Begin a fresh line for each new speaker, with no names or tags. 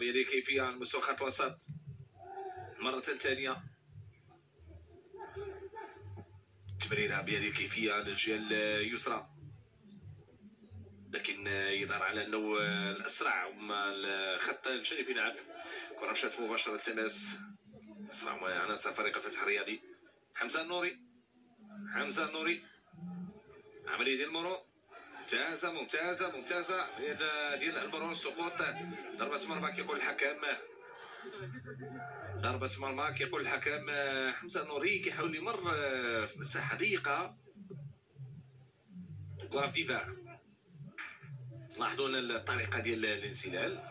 بهذه الكيفيه على مستوى خط الوسط مرة ثانية. تمريرة بهذه الكيفية على الجهة اليسرى، لكن يظهر على انه الاسرع هما الخط الجانبي. لعب كرة مشات مباشرة التماس، اسرع عناصر فريق الفتح الرياضي. حمزة النوري، حمزة النوري، عملية ديال المرور ممتازة ممتازة ممتازة ديال المرور. سقوط ضربة مرمى كيقول الحكم، ضربة مرمى كيقول الحكم. حمزة النوري كيحاول يمر في مساحة ضيقة. كرة في دفاع، لاحظوا الطريقة ديال الانسلال.